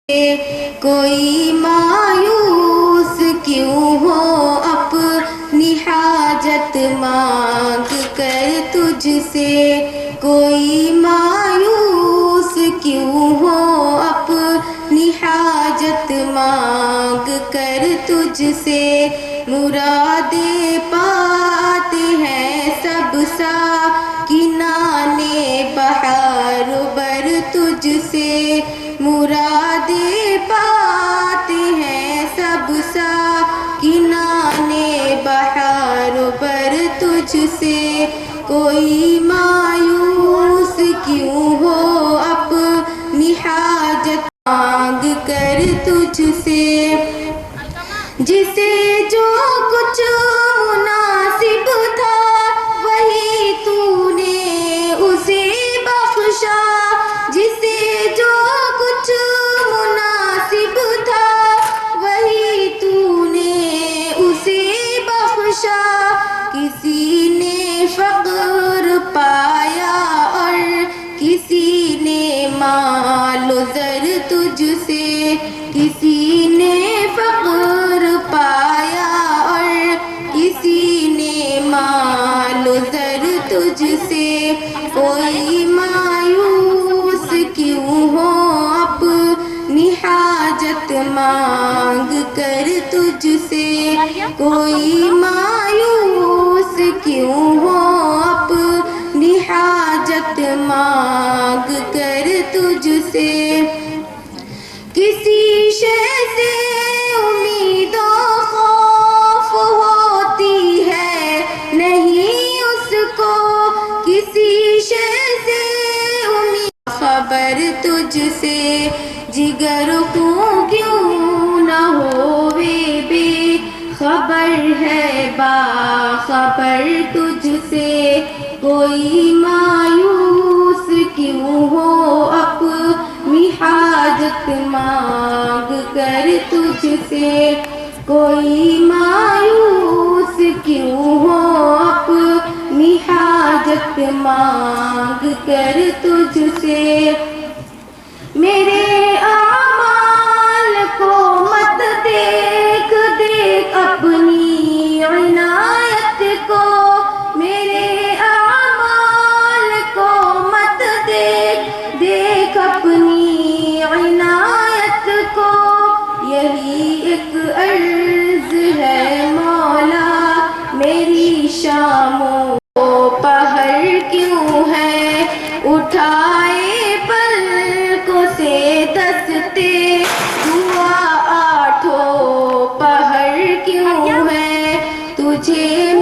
کوئی مایوس کیوں ہو اپنی حاجت مانگ کر تجھ سے، کوئی مایوس کیوں ہو اپنی حاجت مانگ کر تجھ سے، مرادیں پاتے ہیں سب ساکنان بہار بر تجھ سے، مرادیں پاتے ہیں سب ساکنان بہار بر تجھ سے، کوئی مایوس کیوں ہو اپنی حاجت مانگ کر تجھ سے، جسے جو کچھ مناسب تھا وہی تو نے اسے بخشا، جسے جو کچھ مناسب تھا وہی تو نے اسے بخشا، کسی نے فقر پایا اور کسی نے مال و زر تجھ سے، کسی نے فقر پایا اور کسی نے مال و زر تجھ سے، کوئی مایوس کیوں ہو اپنی حاجت مانگ کر تجھ سے، کوئی مایوس کیوں ہو اپنی حاجت مانگ کر تجھ سے، کسی شے سے امید و خوف ہوتی ہے نہیں اس کو، کسی شے سے امید خبر تجھ سے، جگر کو کیوں نہ ہوئے بے خبر ہے باخبر تجھ سے، کوئی مایوس کیوں ہو اپنی حاجت مانگ کر تجھ سے، کوئی مایوس کیوں ہو اپنی حاجت مانگ کر تجھ سے، میرے اعمال کو مت دیکھ دیکھ اپنی عنایت کو، میرے اعمال کو مت دیکھ دیکھ اپنی عنایت کو، یہی ایک عرض ہے مولا میری شام و پہر کیوں ہے، اٹھائے پلکوں سے دستے دعا آٹھوں پہر کیوں ہے، تجھے